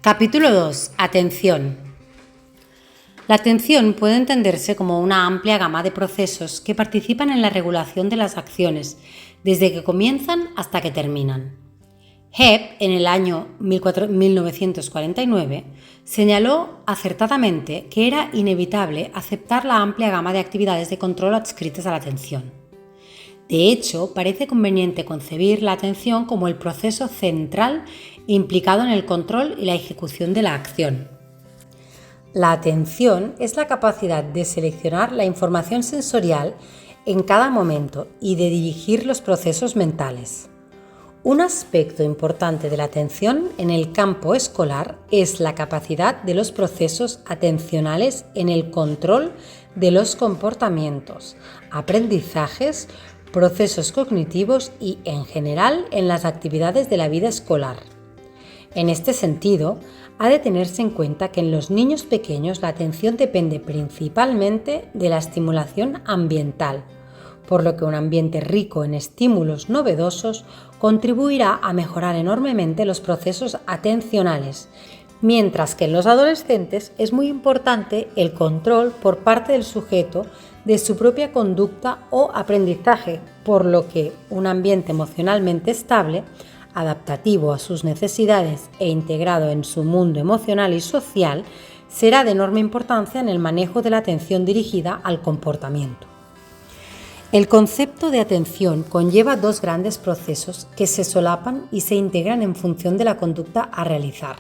Capítulo 2. Atención. La atención puede entenderse como una amplia gama de procesos que participan en la regulación de las acciones, desde que comienzan hasta que terminan. Hebb, en el año 1949, señaló acertadamente que era inevitable aceptar la amplia gama de actividades de control adscritas a la atención. De hecho, parece conveniente concebir la atención como el proceso central implicado en el control y la ejecución de la acción. La atención es la capacidad de seleccionar la información sensorial en cada momento y de dirigir los procesos mentales. Un aspecto importante de la atención en el campo escolar es la capacidad de los procesos atencionales en el control de los comportamientos, aprendizajes, procesos cognitivos y, en general, en las actividades de la vida escolar. En este sentido, ha de tenerse en cuenta que en los niños pequeños la atención depende principalmente de la estimulación ambiental, por lo que un ambiente rico en estímulos novedosos contribuirá a mejorar enormemente los procesos atencionales, mientras que en los adolescentes es muy importante el control por parte del sujeto de su propia conducta o aprendizaje, por lo que un ambiente emocionalmente estable, adaptativo a sus necesidades e integrado en su mundo emocional y social, será de enorme importancia en el manejo de la atención dirigida al comportamiento. El concepto de atención conlleva dos grandes procesos que se solapan y se integran en función de la conducta a realizar.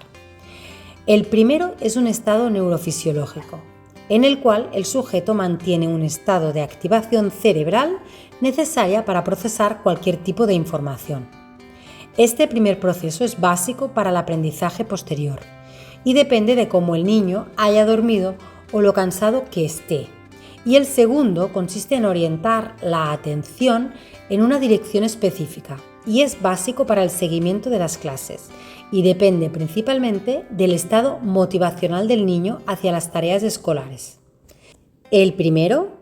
El primero es un estado neurofisiológico, en el cual el sujeto mantiene un estado de activación cerebral necesaria para procesar cualquier tipo de información. Este primer proceso es básico para el aprendizaje posterior y depende de cómo el niño haya dormido o lo cansado que esté. Y el segundo consiste en orientar la atención en una dirección específica y es básico para el seguimiento de las clases y depende principalmente del estado motivacional del niño hacia las tareas escolares. El primero,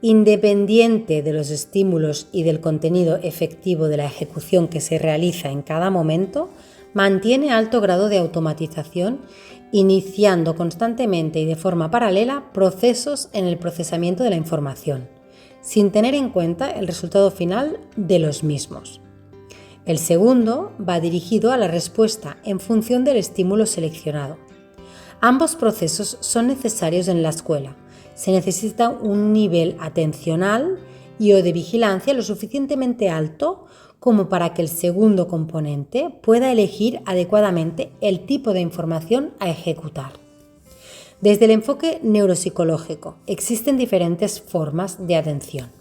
independiente de los estímulos y del contenido efectivo de la ejecución que se realiza en cada momento, mantiene alto grado de automatización, iniciando constantemente y de forma paralela procesos en el procesamiento de la información, sin tener en cuenta el resultado final de los mismos. El segundo va dirigido a la respuesta en función del estímulo seleccionado. Ambos procesos son necesarios en la escuela. Se necesita un nivel atencional y o de vigilancia lo suficientemente alto como para que el segundo componente pueda elegir adecuadamente el tipo de información a ejecutar. Desde el enfoque neuropsicológico existen diferentes formas de atención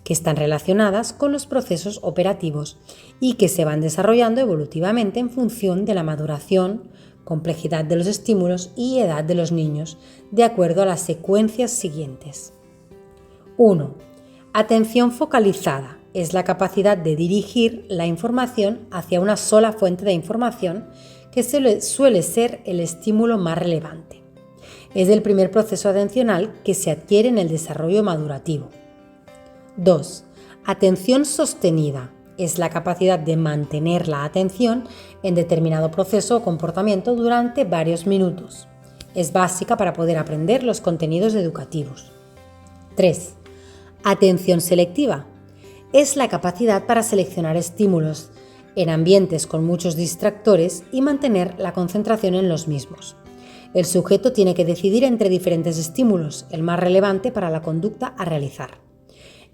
que están relacionadas con los procesos operativos y que se van desarrollando evolutivamente en función de la maduración, complejidad de los estímulos y edad de los niños, de acuerdo a las secuencias siguientes. 1. Atención focalizada es la capacidad de dirigir la información hacia una sola fuente de información que suele ser el estímulo más relevante. Es el primer proceso atencional que se adquiere en el desarrollo madurativo. 2. Atención sostenida es la capacidad de mantener la atención en determinado proceso o comportamiento durante varios minutos. Es básica para poder aprender los contenidos educativos. 3. Atención selectiva es la capacidad para seleccionar estímulos en ambientes con muchos distractores y mantener la concentración en los mismos. El sujeto tiene que decidir entre diferentes estímulos, el más relevante para la conducta a realizar.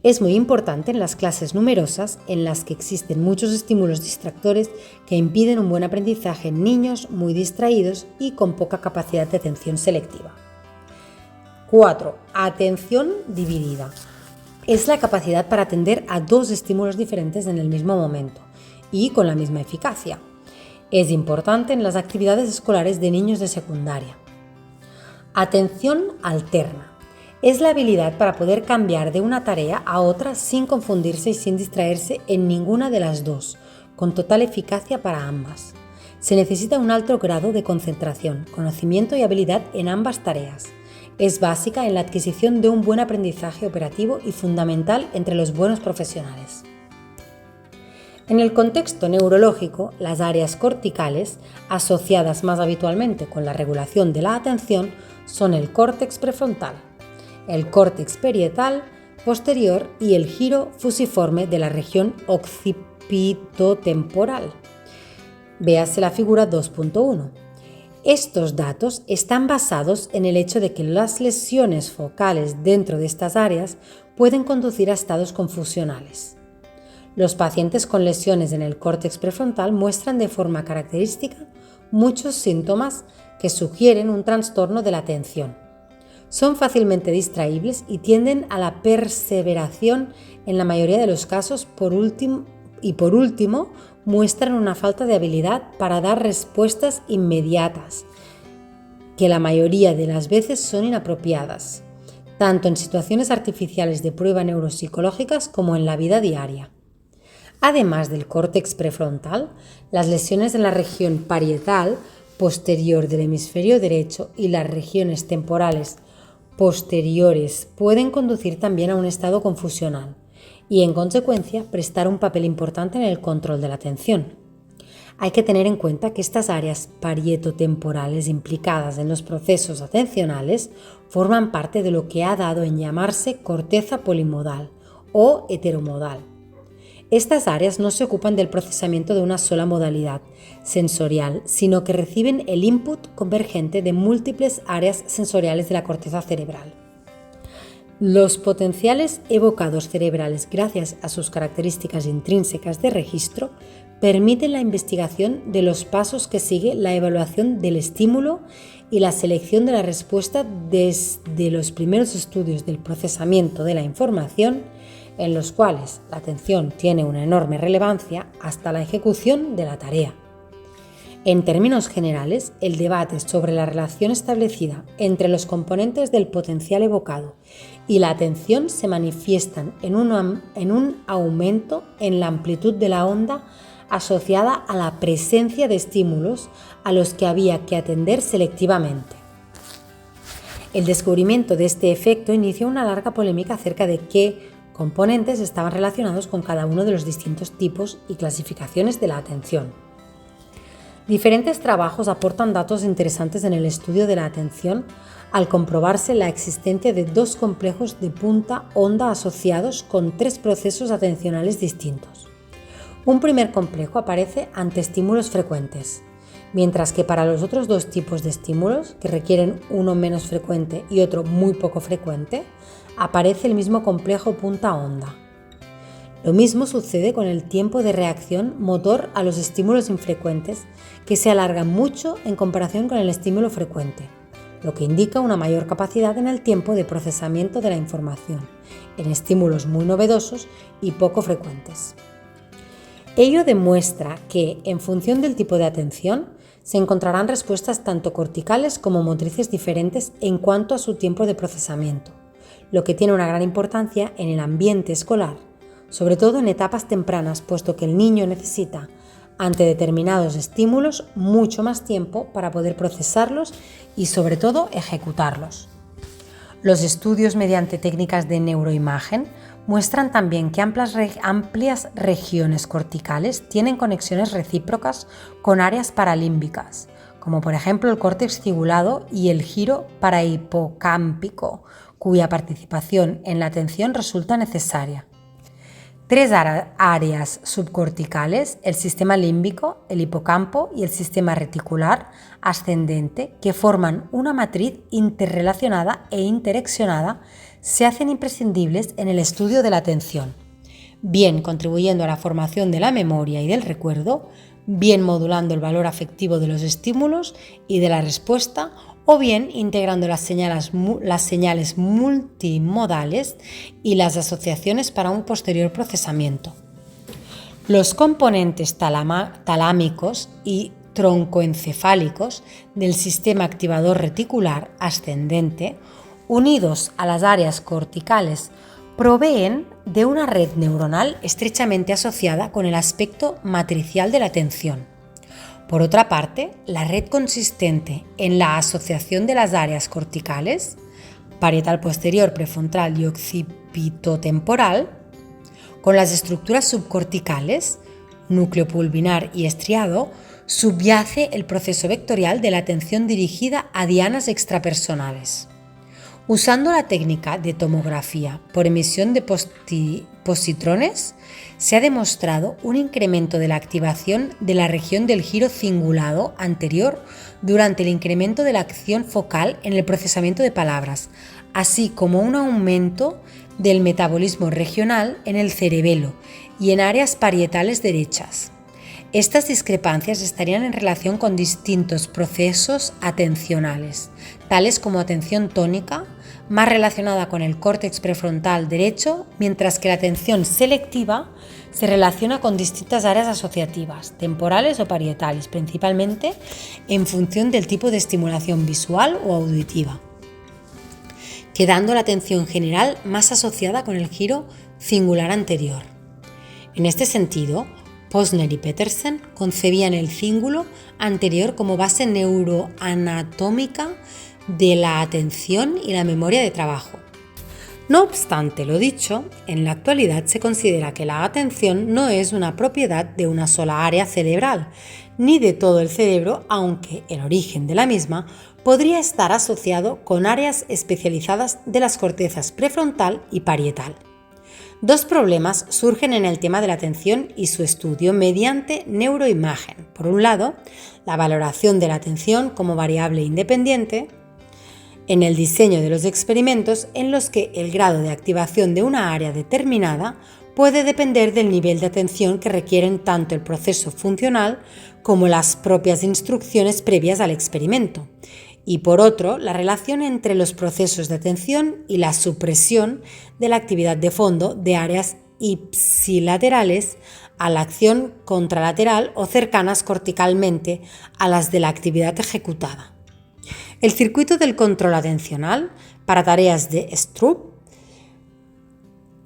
Es muy importante en las clases numerosas en las que existen muchos estímulos distractores que impiden un buen aprendizaje en niños muy distraídos y con poca capacidad de atención selectiva. 4. Atención dividida. Es la capacidad para atender a dos estímulos diferentes en el mismo momento y con la misma eficacia. Es importante en las actividades escolares de niños de secundaria. Atención alterna. Es la habilidad para poder cambiar de una tarea a otra sin confundirse y sin distraerse en ninguna de las dos, con total eficacia para ambas. Se necesita un alto grado de concentración, conocimiento y habilidad en ambas tareas. Es básica en la adquisición de un buen aprendizaje operativo y fundamental entre los buenos profesionales. En el contexto neurológico, las áreas corticales, asociadas más habitualmente con la regulación de la atención, son el córtex prefrontal, el córtex parietal posterior y el giro fusiforme de la región occipitotemporal. Véase la figura 2.1. Estos datos están basados en el hecho de que las lesiones focales dentro de estas áreas pueden conducir a estados confusionales. Los pacientes con lesiones en el córtex prefrontal muestran de forma característica muchos síntomas que sugieren un trastorno de la atención. Son fácilmente distraíbles y tienden a la perseveración en la mayoría de los casos. Por último, muestran una falta de habilidad para dar respuestas inmediatas, que la mayoría de las veces son inapropiadas, tanto en situaciones artificiales de prueba neuropsicológicas como en la vida diaria. Además del córtex prefrontal, las lesiones en la región parietal posterior del hemisferio derecho y las regiones temporales posteriores pueden conducir también a un estado confusional y, en consecuencia, prestar un papel importante en el control de la atención. Hay que tener en cuenta que estas áreas parietotemporales implicadas en los procesos atencionales forman parte de lo que ha dado en llamarse corteza polimodal o heteromodal. Estas áreas no se ocupan del procesamiento de una sola modalidad sensorial, sino que reciben el input convergente de múltiples áreas sensoriales de la corteza cerebral. Los potenciales evocados cerebrales, gracias a sus características intrínsecas de registro, permiten la investigación de los pasos que sigue la evaluación del estímulo y la selección de la respuesta desde los primeros estudios del procesamiento de la información, en los cuales la atención tiene una enorme relevancia, hasta la ejecución de la tarea. En términos generales, el debate sobre la relación establecida entre los componentes del potencial evocado y la atención se manifiestan en un aumento en la amplitud de la onda asociada a la presencia de estímulos a los que había que atender selectivamente. El descubrimiento de este efecto inició una larga polémica acerca de qué componentes estaban relacionados con cada uno de los distintos tipos y clasificaciones de la atención. Diferentes trabajos aportan datos interesantes en el estudio de la atención al comprobarse la existencia de dos complejos de punta onda asociados con tres procesos atencionales distintos. Un primer complejo aparece ante estímulos frecuentes, mientras que para los otros dos tipos de estímulos, que requieren uno menos frecuente y otro muy poco frecuente, aparece el mismo complejo punta onda. Lo mismo sucede con el tiempo de reacción motor a los estímulos infrecuentes, que se alarga mucho en comparación con el estímulo frecuente, lo que indica una mayor capacidad en el tiempo de procesamiento de la información, en estímulos muy novedosos y poco frecuentes. Ello demuestra que, en función del tipo de atención, se encontrarán respuestas tanto corticales como motrices diferentes en cuanto a su tiempo de procesamiento, lo que tiene una gran importancia en el ambiente escolar, sobre todo en etapas tempranas, puesto que el niño necesita, ante determinados estímulos, mucho más tiempo para poder procesarlos y, sobre todo, ejecutarlos. Los estudios mediante técnicas de neuroimagen muestran también que amplias regiones corticales tienen conexiones recíprocas con áreas paralímbicas, como por ejemplo el córtex cingulado y el giro parahipocámpico, cuya participación en la atención resulta necesaria. Tres áreas subcorticales, el sistema límbico, el hipocampo y el sistema reticular ascendente, que forman una matriz interrelacionada e interaccionada, se hacen imprescindibles en el estudio de la atención, bien contribuyendo a la formación de la memoria y del recuerdo, bien modulando el valor afectivo de los estímulos y de la respuesta, o bien integrando las señales multimodales y las asociaciones para un posterior procesamiento. Los componentes talámicos y troncoencefálicos del sistema activador reticular ascendente, unidos a las áreas corticales, proveen de una red neuronal estrechamente asociada con el aspecto matricial de la atención. Por otra parte, la red consistente en la asociación de las áreas corticales, parietal posterior, prefrontal y occipitotemporal, con las estructuras subcorticales, núcleo pulvinar y estriado, subyace el proceso vectorial de la atención dirigida a dianas extrapersonales. Usando la técnica de tomografía por emisión de positrones, se ha demostrado un incremento de la activación de la región del giro cingulado anterior durante el incremento de la acción focal en el procesamiento de palabras, así como un aumento del metabolismo regional en el cerebelo y en áreas parietales derechas. Estas discrepancias estarían en relación con distintos procesos atencionales, tales como atención tónica, más relacionada con el córtex prefrontal derecho, mientras que la atención selectiva se relaciona con distintas áreas asociativas, temporales o parietales, principalmente en función del tipo de estimulación visual o auditiva, quedando la atención general más asociada con el giro cingular anterior. En este sentido, Posner y Petersen concebían el cíngulo anterior como base neuroanatómica de la atención y la memoria de trabajo. No obstante lo dicho, en la actualidad se considera que la atención no es una propiedad de una sola área cerebral, ni de todo el cerebro, aunque el origen de la misma podría estar asociado con áreas especializadas de las cortezas prefrontal y parietal. Dos problemas surgen en el tema de la atención y su estudio mediante neuroimagen. Por un lado, la valoración de la atención como variable independiente en el diseño de los experimentos en los que el grado de activación de una área determinada puede depender del nivel de atención que requieren tanto el proceso funcional como las propias instrucciones previas al experimento. Y por otro, la relación entre los procesos de atención y la supresión de la actividad de fondo de áreas ipsilaterales a la acción contralateral o cercanas corticalmente a las de la actividad ejecutada. El circuito del control atencional para tareas de Stroop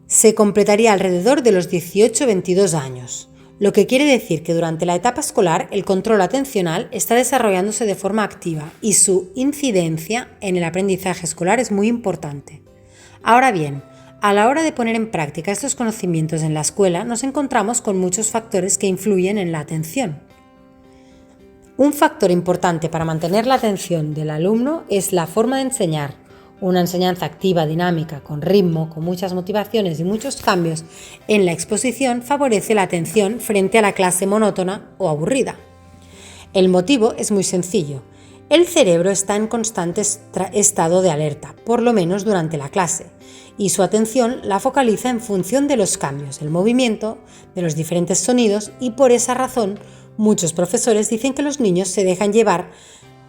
se completaría alrededor de los 18-22 años, lo que quiere decir que durante la etapa escolar el control atencional está desarrollándose de forma activa y su incidencia en el aprendizaje escolar es muy importante. Ahora bien, a la hora de poner en práctica estos conocimientos en la escuela nos encontramos con muchos factores que influyen en la atención. Un factor importante para mantener la atención del alumno es la forma de enseñar. Una enseñanza activa, dinámica, con ritmo, con muchas motivaciones y muchos cambios en la exposición favorece la atención frente a la clase monótona o aburrida. El motivo es muy sencillo. El cerebro está en constante estado de alerta, por lo menos durante la clase, y su atención la focaliza en función de los cambios, el movimiento, de los diferentes sonidos y por esa razón muchos profesores dicen que los niños se dejan llevar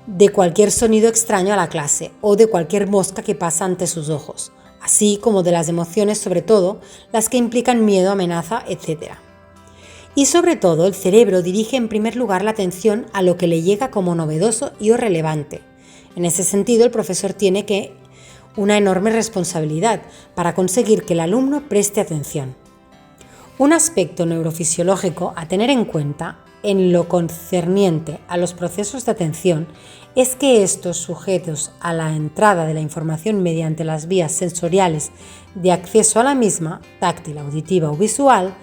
de cualquier sonido extraño a la clase o de cualquier mosca que pasa ante sus ojos, así como de las emociones, sobre todo las que implican miedo, amenaza, etc. Y sobre todo el cerebro dirige en primer lugar la atención a lo que le llega como novedoso y o relevante. En ese sentido el profesor tiene una enorme responsabilidad para conseguir que el alumno preste atención. Un aspecto neurofisiológico a tener en cuenta en lo concerniente a los procesos de atención es que estos sujetos a la entrada de la información mediante las vías sensoriales de acceso a la misma, táctil, auditiva o visual,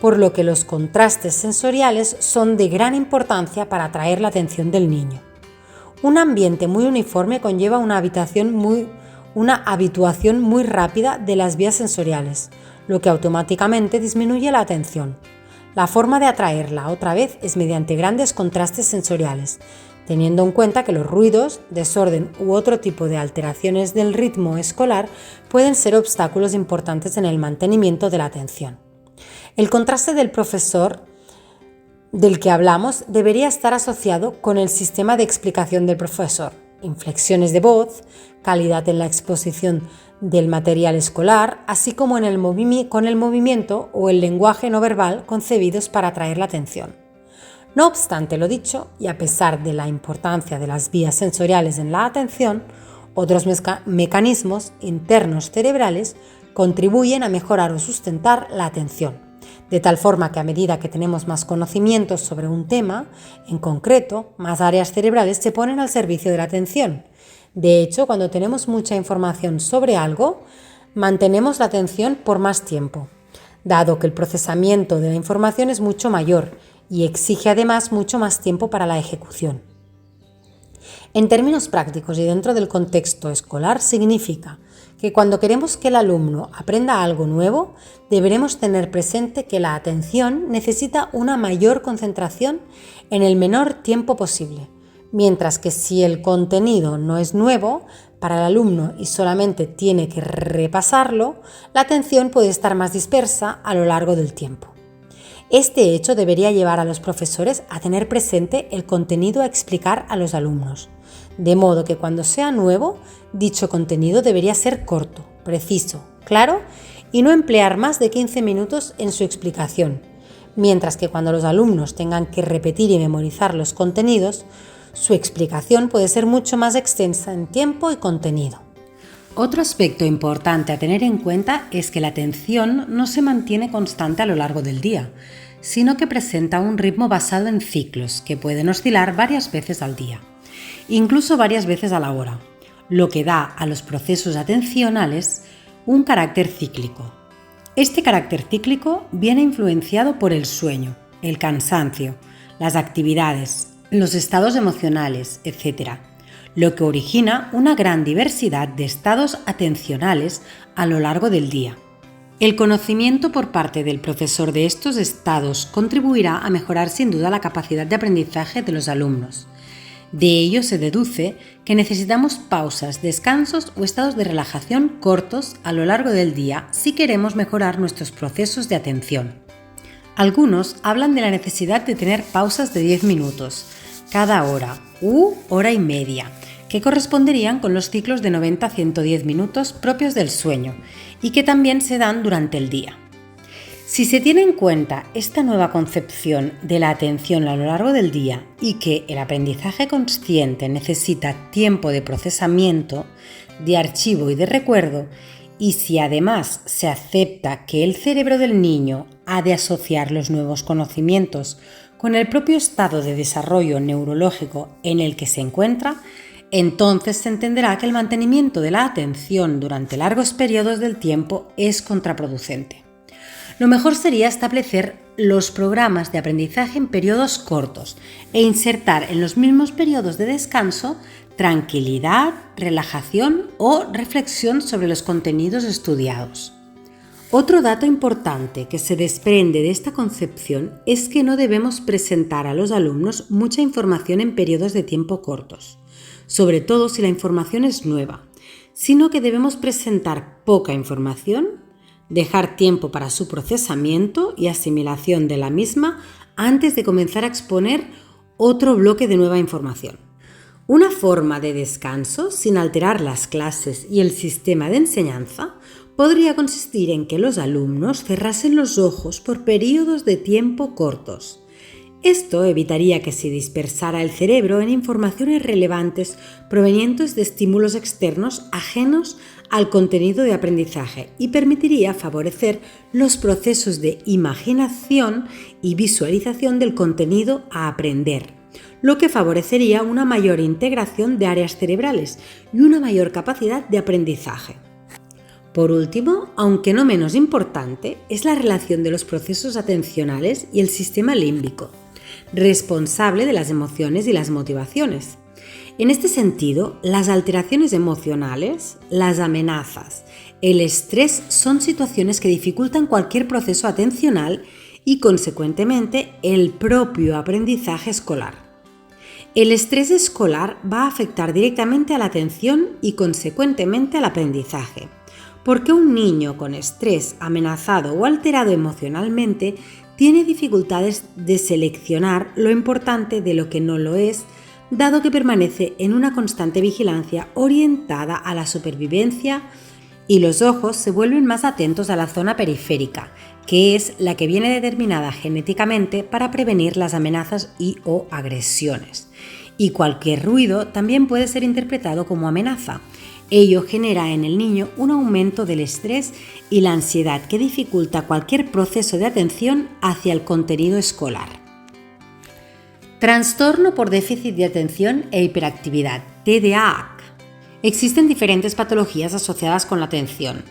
por lo que los contrastes sensoriales son de gran importancia para atraer la atención del niño. Un ambiente muy uniforme conlleva una habituación muy rápida de las vías sensoriales, lo que automáticamente disminuye la atención. La forma de atraerla otra vez es mediante grandes contrastes sensoriales, teniendo en cuenta que los ruidos, desorden u otro tipo de alteraciones del ritmo escolar pueden ser obstáculos importantes en el mantenimiento de la atención. El contraste del profesor del que hablamos debería estar asociado con el sistema de explicación del profesor, inflexiones de voz, calidad en la exposición del material escolar, así como con el movimiento o el lenguaje no verbal concebidos para atraer la atención. No obstante lo dicho, y a pesar de la importancia de las vías sensoriales en la atención, otros mecanismos internos cerebrales contribuyen a mejorar o sustentar la atención, de tal forma que a medida que tenemos más conocimientos sobre un tema, en concreto, más áreas cerebrales se ponen al servicio de la atención. De hecho, cuando tenemos mucha información sobre algo, mantenemos la atención por más tiempo. dado que el procesamiento de la información es mucho mayor y exige además mucho más tiempo para la ejecución. En términos prácticos y dentro del contexto escolar, significa que cuando queremos que el alumno aprenda algo nuevo, deberemos tener presente que la atención necesita una mayor concentración en el menor tiempo posible, mientras que si el contenido no es nuevo para el alumno y solamente tiene que repasarlo, la atención puede estar más dispersa a lo largo del tiempo. Este hecho debería llevar a los profesores a tener presente el contenido a explicar a los alumnos, de modo que cuando sea nuevo, dicho contenido debería ser corto, preciso, claro y no emplear más de 15 minutos en su explicación, mientras que cuando los alumnos tengan que repetir y memorizar los contenidos, su explicación puede ser mucho más extensa en tiempo y contenido. Otro aspecto importante a tener en cuenta es que la atención no se mantiene constante a lo largo del día, sino que presenta un ritmo basado en ciclos que pueden oscilar varias veces al día, incluso varias veces a la hora, lo que da a los procesos atencionales un carácter cíclico. Este carácter cíclico viene influenciado por el sueño, el cansancio, las actividades, los estados emocionales, etc., lo que origina una gran diversidad de estados atencionales a lo largo del día. El conocimiento por parte del profesor de estos estados contribuirá a mejorar sin duda la capacidad de aprendizaje de los alumnos. De ello se deduce que necesitamos pausas, descansos o estados de relajación cortos a lo largo del día si queremos mejorar nuestros procesos de atención. Algunos hablan de la necesidad de tener pausas de 10 minutos cada hora u hora y media, que corresponderían con los ciclos de 90 a 110 minutos propios del sueño y que también se dan durante el día. Si se tiene en cuenta esta nueva concepción de la atención a lo largo del día y que el aprendizaje consciente necesita tiempo de procesamiento, de archivo y de recuerdo, y si además se acepta que el cerebro del niño ha de asociar los nuevos conocimientos con el propio estado de desarrollo neurológico en el que se encuentra, entonces se entenderá que el mantenimiento de la atención durante largos periodos del tiempo es contraproducente. Lo mejor sería establecer los programas de aprendizaje en periodos cortos e insertar en los mismos periodos de descanso tranquilidad, relajación o reflexión sobre los contenidos estudiados. Otro dato importante que se desprende de esta concepción es que no debemos presentar a los alumnos mucha información en periodos de tiempo cortos, sobre todo si la información es nueva, sino que debemos presentar poca información, dejar tiempo para su procesamiento y asimilación de la misma antes de comenzar a exponer otro bloque de nueva información. Una forma de descanso, sin alterar las clases y el sistema de enseñanza, podría consistir en que los alumnos cerrasen los ojos por periodos de tiempo cortos. Esto evitaría que se dispersara el cerebro en informaciones relevantes provenientes de estímulos externos ajenos al contenido de aprendizaje y permitiría favorecer los procesos de imaginación y visualización del contenido a aprender, lo que favorecería una mayor integración de áreas cerebrales y una mayor capacidad de aprendizaje. Por último, aunque no menos importante, es la relación de los procesos atencionales y el sistema límbico, responsable de las emociones y las motivaciones. En este sentido, las alteraciones emocionales, las amenazas, el estrés son situaciones que dificultan cualquier proceso atencional y, consecuentemente, el propio aprendizaje escolar. El estrés escolar va a afectar directamente a la atención y, consecuentemente, al aprendizaje, porque un niño con estrés, amenazado o alterado emocionalmente tiene dificultades de seleccionar lo importante de lo que no lo es, dado que permanece en una constante vigilancia orientada a la supervivencia y los ojos se vuelven más atentos a la zona periférica, que es la que viene determinada genéticamente para prevenir las amenazas y o agresiones. Y cualquier ruido también puede ser interpretado como amenaza. Ello genera en el niño un aumento del estrés y la ansiedad que dificulta cualquier proceso de atención hacia el contenido escolar. Trastorno por déficit de atención e hiperactividad, TDAH. Existen diferentes patologías asociadas con la atención.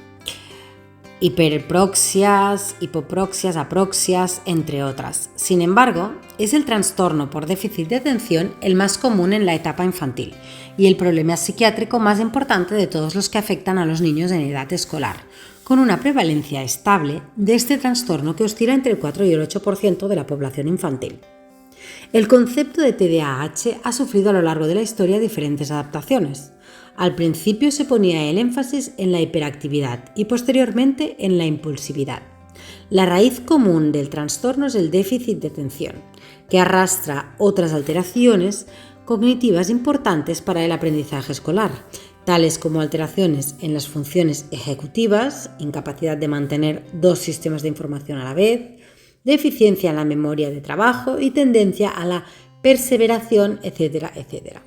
hiperproxias, hipoproxias, aproxias, entre otras. Sin embargo, es el trastorno por déficit de atención el más común en la etapa infantil y el problema psiquiátrico más importante de todos los que afectan a los niños en edad escolar, con una prevalencia estable de este trastorno que oscila entre el 4 y el 8% de la población infantil. El concepto de TDAH ha sufrido a lo largo de la historia diferentes adaptaciones. Al principio se ponía el énfasis en la hiperactividad y posteriormente en la impulsividad. La raíz común del trastorno es el déficit de atención, que arrastra otras alteraciones cognitivas importantes para el aprendizaje escolar, tales como alteraciones en las funciones ejecutivas, incapacidad de mantener dos sistemas de información a la vez, deficiencia en la memoria de trabajo y tendencia a la perseveración, etcétera, etcétera.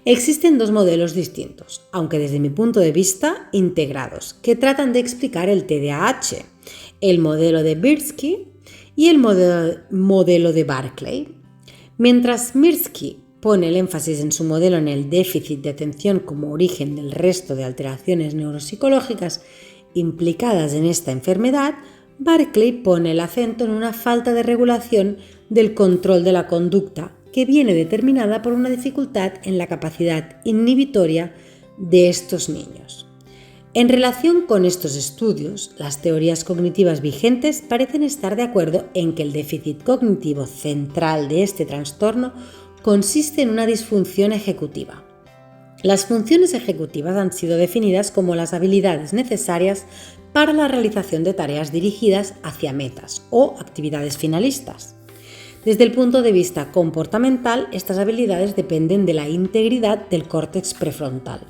Existen dos modelos distintos, aunque desde mi punto de vista integrados, que tratan de explicar el TDAH, el modelo de Mirsky y el modelo de Barclay. Mientras Mirsky pone el énfasis en su modelo en el déficit de atención como origen del resto de alteraciones neuropsicológicas implicadas en esta enfermedad, Barclay pone el acento en una falta de regulación del control de la conducta que viene determinada por una dificultad en la capacidad inhibitoria de estos niños. En relación con estos estudios, las teorías cognitivas vigentes parecen estar de acuerdo en que el déficit cognitivo central de este trastorno consiste en una disfunción ejecutiva. Las funciones ejecutivas han sido definidas como las habilidades necesarias para la realización de tareas dirigidas hacia metas o actividades finalistas. Desde el punto de vista comportamental, estas habilidades dependen de la integridad del córtex prefrontal.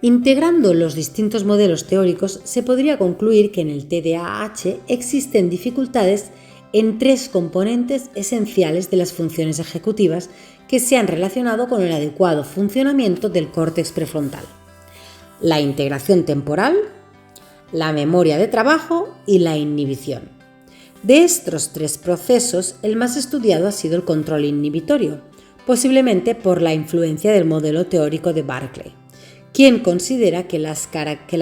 Integrando los distintos modelos teóricos, se podría concluir que en el TDAH existen dificultades en tres componentes esenciales de las funciones ejecutivas que se han relacionado con el adecuado funcionamiento del córtex prefrontal: la integración temporal, la memoria de trabajo y la inhibición. De estos tres procesos, el más estudiado ha sido el control inhibitorio, posiblemente por la influencia del modelo teórico de Barclay, quien considera que la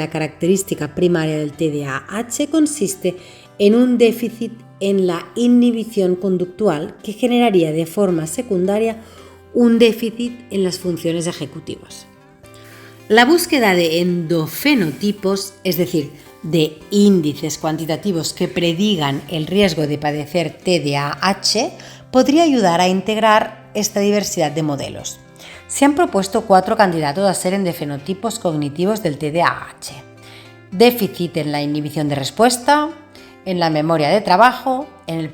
característica primaria del TDAH consiste en un déficit en la inhibición conductual que generaría de forma secundaria un déficit en las funciones ejecutivas. La búsqueda de endofenotipos, es decir, de índices cuantitativos que predigan el riesgo de padecer TDAH, podría ayudar a integrar esta diversidad de modelos. Se han propuesto 4 candidatos a ser endofenotipos cognitivos del TDAH: déficit en la inhibición de respuesta, en la memoria de trabajo, en el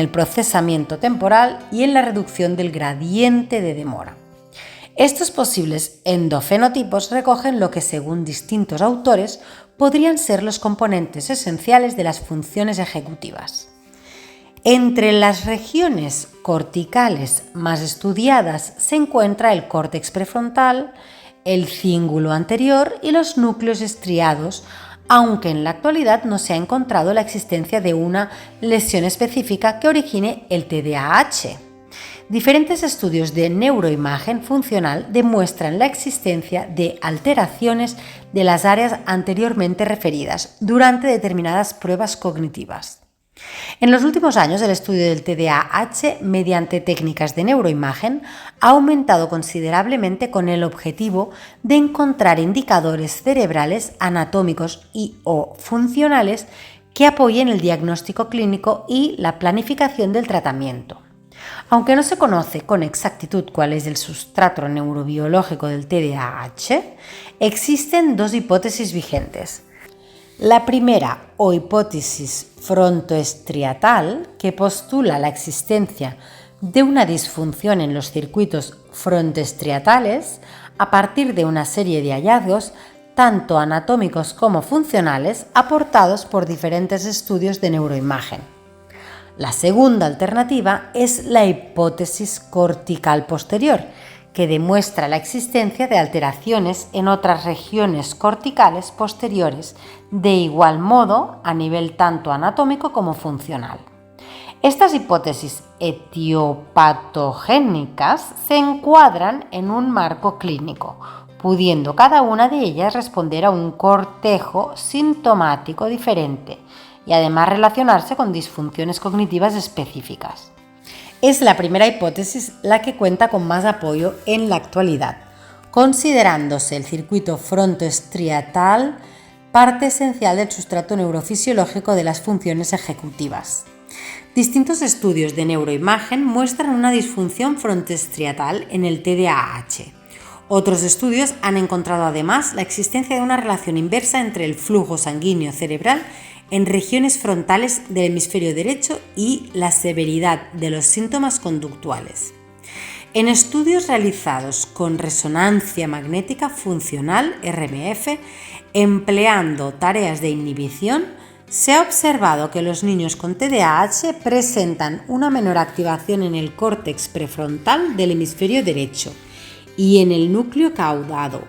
procesamiento temporal y en la reducción del gradiente de demora. Estos posibles endofenotipos recogen lo que, según distintos autores, podrían ser los componentes esenciales de las funciones ejecutivas. Entre las regiones corticales más estudiadas se encuentra el córtex prefrontal, el cíngulo anterior y los núcleos estriados, aunque en la actualidad no se ha encontrado la existencia de una lesión específica que origine el TDAH. Diferentes estudios de neuroimagen funcional demuestran la existencia de alteraciones de las áreas anteriormente referidas durante determinadas pruebas cognitivas. En los últimos años, el estudio del TDAH mediante técnicas de neuroimagen ha aumentado considerablemente con el objetivo de encontrar indicadores cerebrales anatómicos y/o funcionales que apoyen el diagnóstico clínico y la planificación del tratamiento. Aunque no se conoce con exactitud cuál es el sustrato neurobiológico del TDAH, existen 2 hipótesis vigentes. La primera, o hipótesis frontoestriatal, que postula la existencia de una disfunción en los circuitos frontoestriatales a partir de una serie de hallazgos tanto anatómicos como funcionales aportados por diferentes estudios de neuroimagen. La segunda alternativa es la hipótesis cortical posterior, que demuestra la existencia de alteraciones en otras regiones corticales posteriores, de igual modo a nivel tanto anatómico como funcional. Estas hipótesis etiopatogénicas se encuadran en un marco clínico, pudiendo cada una de ellas responder a un cortejo sintomático diferente y además relacionarse con disfunciones cognitivas específicas. Es la primera hipótesis la que cuenta con más apoyo en la actualidad, considerándose el circuito frontoestriatal parte esencial del sustrato neurofisiológico de las funciones ejecutivas. Distintos estudios de neuroimagen muestran una disfunción frontoestriatal en el TDAH. Otros estudios han encontrado además la existencia de una relación inversa entre el flujo sanguíneo cerebral en regiones frontales del hemisferio derecho y la severidad de los síntomas conductuales. En estudios realizados con resonancia magnética funcional, RMF, empleando tareas de inhibición, se ha observado que los niños con TDAH presentan una menor activación en el córtex prefrontal del hemisferio derecho y en el núcleo caudado.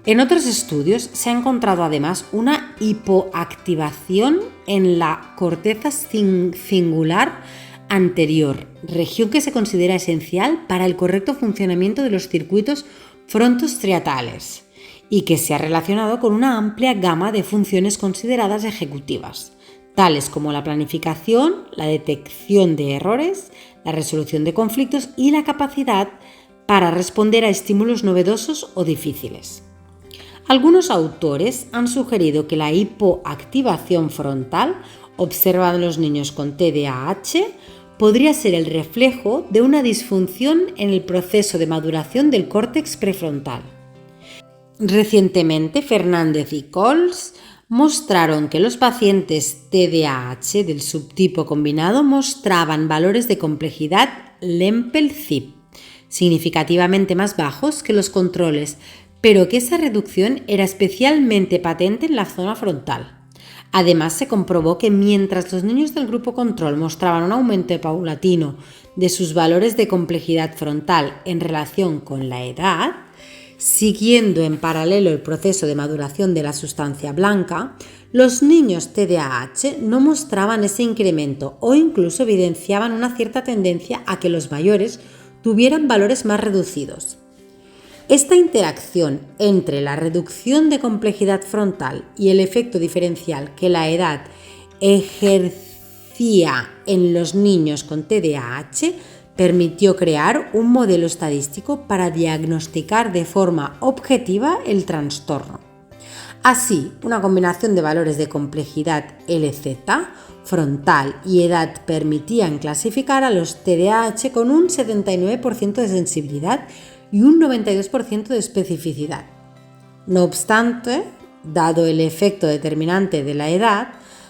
En otros estudios se ha encontrado además una hipoactivación en la corteza cingular anterior, región que se considera esencial para el correcto funcionamiento de los circuitos frontoestriatales y que se ha relacionado con una amplia gama de funciones consideradas ejecutivas, tales como la planificación, la detección de errores, la resolución de conflictos y la capacidad para responder a estímulos novedosos o difíciles. Algunos autores han sugerido que la hipoactivación frontal observada en los niños con TDAH podría ser el reflejo de una disfunción en el proceso de maduración del córtex prefrontal. Recientemente, Fernández y Cols mostraron que los pacientes TDAH del subtipo combinado mostraban valores de complejidad Lempel-Zip significativamente más bajos que los controles, pero que esa reducción era especialmente patente en la zona frontal. Además, se comprobó que mientras los niños del grupo control mostraban un aumento paulatino de sus valores de complejidad frontal en relación con la edad, siguiendo en paralelo el proceso de maduración de la sustancia blanca, los niños TDAH no mostraban ese incremento o incluso evidenciaban una cierta tendencia a que los mayores tuvieran valores más reducidos. Esta interacción entre la reducción de complejidad frontal y el efecto diferencial que la edad ejercía en los niños con TDAH permitió crear un modelo estadístico para diagnosticar de forma objetiva el trastorno. Así, una combinación de valores de complejidad LZ, frontal y edad permitían clasificar a los TDAH con un 79% de sensibilidad y un 92% de especificidad. No obstante, dado el efecto determinante de la edad,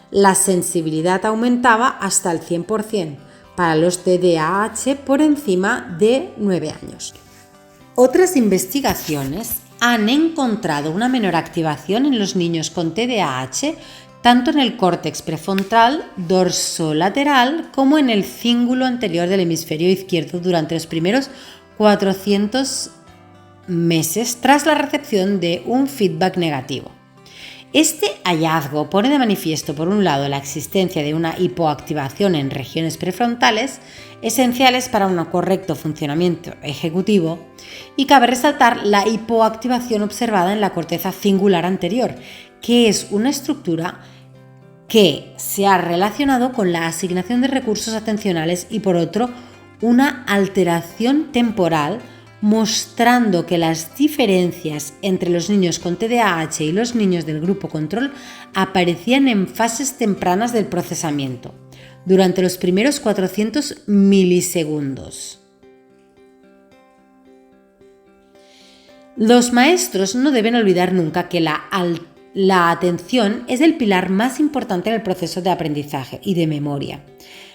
la sensibilidad aumentaba hasta el 100% para los TDAH por encima de 9 años. Otras investigaciones han encontrado una menor activación en los niños con TDAH tanto en el córtex prefrontal dorsolateral como en el cíngulo anterior del hemisferio izquierdo durante los primeros 400 meses tras la recepción de un feedback negativo. Este hallazgo pone de manifiesto, por un lado, la existencia de una hipoactivación en regiones prefrontales esenciales para un correcto funcionamiento ejecutivo, y cabe resaltar la hipoactivación observada en la corteza cingular anterior, que es una estructura que se ha relacionado con la asignación de recursos atencionales y, por otro, una alteración temporal, mostrando que las diferencias entre los niños con TDAH y los niños del grupo control aparecían en fases tempranas del procesamiento, durante los primeros 400 milisegundos. Los maestros no deben olvidar nunca que la atención es el pilar más importante en el proceso de aprendizaje y de memoria.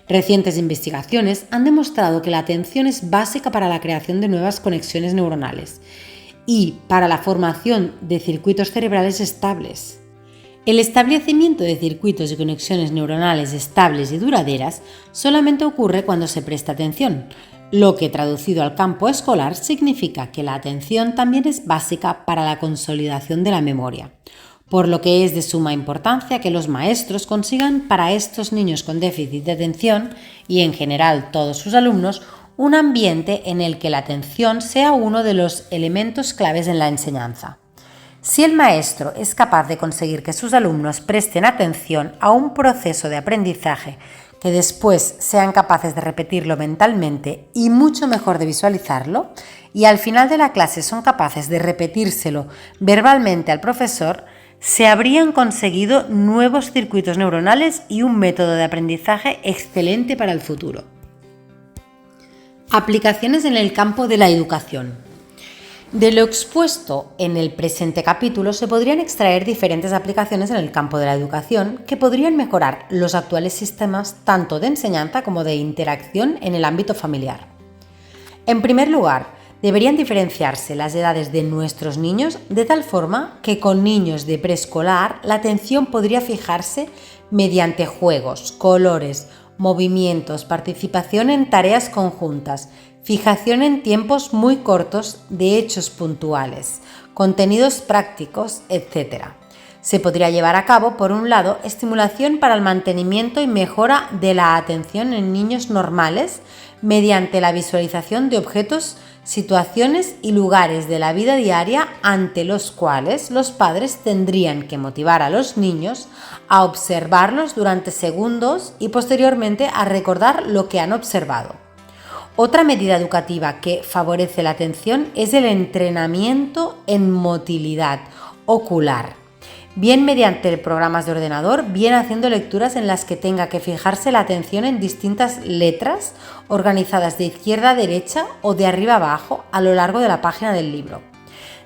Recientes investigaciones han demostrado que la atención es básica para la creación de nuevas conexiones neuronales y para la formación de circuitos cerebrales estables. El establecimiento de circuitos y conexiones neuronales estables y duraderas solamente ocurre cuando se presta atención, lo que traducido al campo escolar significa que la atención también es básica para la consolidación de la memoria, por lo que es de suma importancia que los maestros consigan para estos niños con déficit de atención y en general todos sus alumnos un ambiente en el que la atención sea uno de los elementos claves en la enseñanza. Si el maestro es capaz de conseguir que sus alumnos presten atención a un proceso de aprendizaje, que después sean capaces de repetirlo mentalmente y mucho mejor de visualizarlo, y al final de la clase son capaces de repetírselo verbalmente al profesor, se habrían conseguido nuevos circuitos neuronales y un método de aprendizaje excelente para el futuro. Aplicaciones en el campo de la educación. De lo expuesto en el presente capítulo se podrían extraer diferentes aplicaciones en el campo de la educación que podrían mejorar los actuales sistemas tanto de enseñanza como de interacción en el ámbito familiar. En primer lugar, deberían diferenciarse las edades de nuestros niños de tal forma que con niños de preescolar la atención podría fijarse mediante juegos, colores, movimientos, participación en tareas conjuntas, fijación en tiempos muy cortos de hechos puntuales, contenidos prácticos, etc. Se podría llevar a cabo, por un lado, estimulación para el mantenimiento y mejora de la atención en niños normales mediante la visualización de objetos, situaciones y lugares de la vida diaria ante los cuales los padres tendrían que motivar a los niños a observarlos durante segundos y posteriormente a recordar lo que han observado. Otra medida educativa que favorece la atención es el entrenamiento en motilidad ocular, bien mediante programas de ordenador, bien haciendo lecturas en las que tenga que fijarse la atención en distintas letras organizadas de izquierda a derecha o de arriba a abajo a lo largo de la página del libro.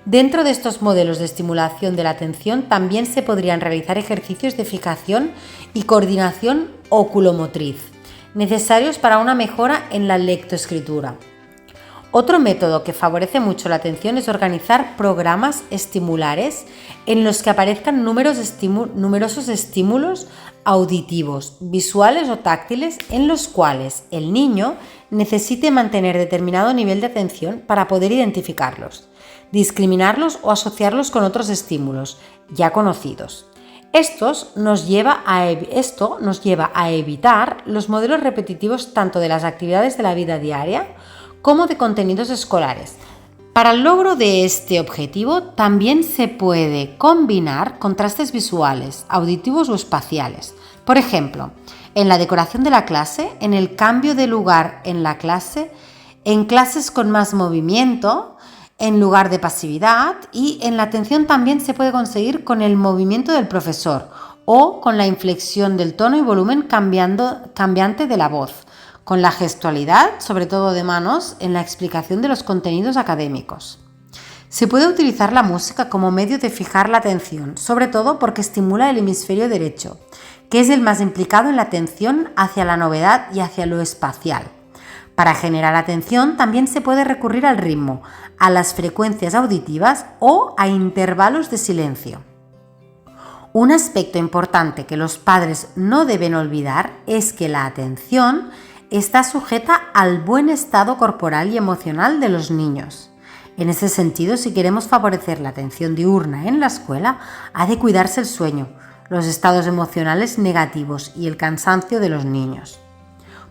Dentro de estos modelos de estimulación de la atención también se podrían realizar ejercicios de fijación y coordinación oculomotriz, necesarios para una mejora en la lectoescritura. Otro método que favorece mucho la atención es organizar programas estimulares en los que aparezcan numerosos estímulos auditivos, visuales o táctiles en los cuales el niño necesite mantener determinado nivel de atención para poder identificarlos, discriminarlos o asociarlos con otros estímulos ya conocidos. Esto nos lleva a evitar los modelos repetitivos tanto de las actividades de la vida diaria como de contenidos escolares. Para el logro de este objetivo también se puede combinar contrastes visuales, auditivos o espaciales. Por ejemplo, en la decoración de la clase, en el cambio de lugar en la clase, en clases con más movimiento, en lugar de pasividad, y en la atención también se puede conseguir con el movimiento del profesor o con la inflexión del tono y volumen cambiante de la voz, con la gestualidad, sobre todo de manos, en la explicación de los contenidos académicos. Se puede utilizar la música como medio de fijar la atención, sobre todo porque estimula el hemisferio derecho, que es el más implicado en la atención hacia la novedad y hacia lo espacial. Para generar atención también se puede recurrir al ritmo, a las frecuencias auditivas o a intervalos de silencio. Un aspecto importante que los padres no deben olvidar es que la atención está sujeta al buen estado corporal y emocional de los niños. En ese sentido, si queremos favorecer la atención diurna en la escuela, ha de cuidarse el sueño, los estados emocionales negativos y el cansancio de los niños.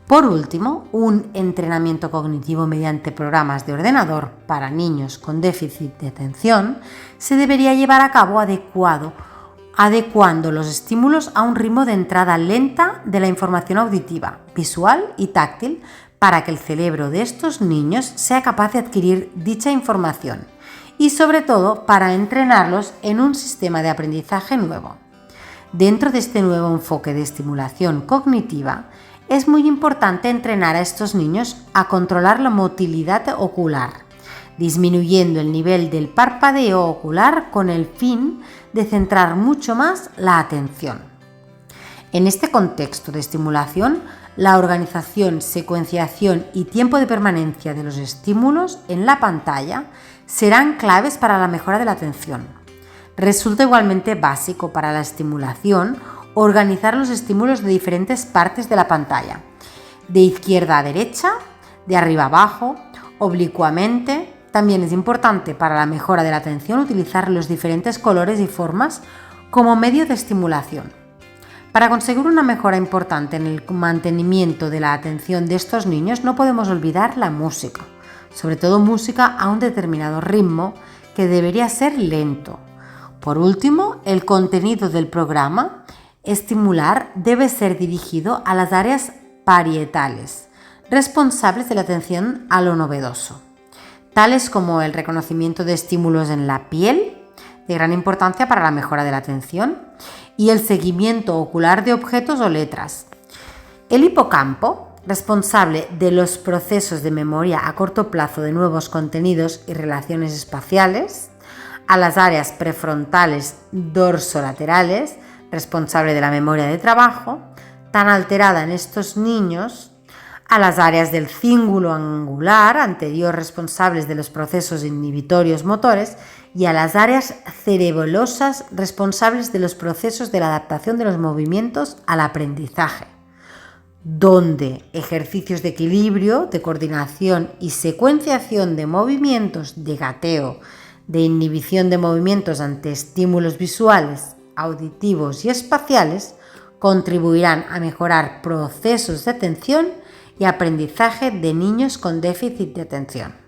Por último, un entrenamiento cognitivo mediante programas de ordenador para niños con déficit de atención se debería llevar a cabo adecuando los estímulos a un ritmo de entrada lenta de la información auditiva, visual y táctil para que el cerebro de estos niños sea capaz de adquirir dicha información y sobre todo para entrenarlos en un sistema de aprendizaje nuevo. Dentro de este nuevo enfoque de estimulación cognitiva, es muy importante entrenar a estos niños a controlar la motilidad ocular, disminuyendo el nivel del parpadeo ocular con el fin de centrar mucho más la atención. En este contexto de estimulación, la organización, secuenciación y tiempo de permanencia de los estímulos en la pantalla serán claves para la mejora de la atención. Resulta igualmente básico para la estimulación organizar los estímulos de diferentes partes de la pantalla, de izquierda a derecha, de arriba a abajo, oblicuamente. También es importante para la mejora de la atención utilizar los diferentes colores y formas como medio de estimulación. Para conseguir una mejora importante en el mantenimiento de la atención de estos niños no podemos olvidar la música, sobre todo música a un determinado ritmo que debería ser lento. Por último, el contenido del programa estimular debe ser dirigido a las áreas parietales, responsables de la atención a lo novedoso, tales como el reconocimiento de estímulos en la piel, de gran importancia para la mejora de la atención, y el seguimiento ocular de objetos o letras. El hipocampo, responsable de los procesos de memoria a corto plazo de nuevos contenidos y relaciones espaciales, a las áreas prefrontales dorsolaterales, responsable de la memoria de trabajo, tan alterada en estos niños, a las áreas del cíngulo angular anterior responsables de los procesos inhibitorios motores y a las áreas cerebelosas responsables de los procesos de la adaptación de los movimientos al aprendizaje, donde ejercicios de equilibrio, de coordinación y secuenciación de movimientos, de gateo, de inhibición de movimientos ante estímulos visuales, auditivos y espaciales contribuirán a mejorar procesos de atención y aprendizaje de niños con déficit de atención.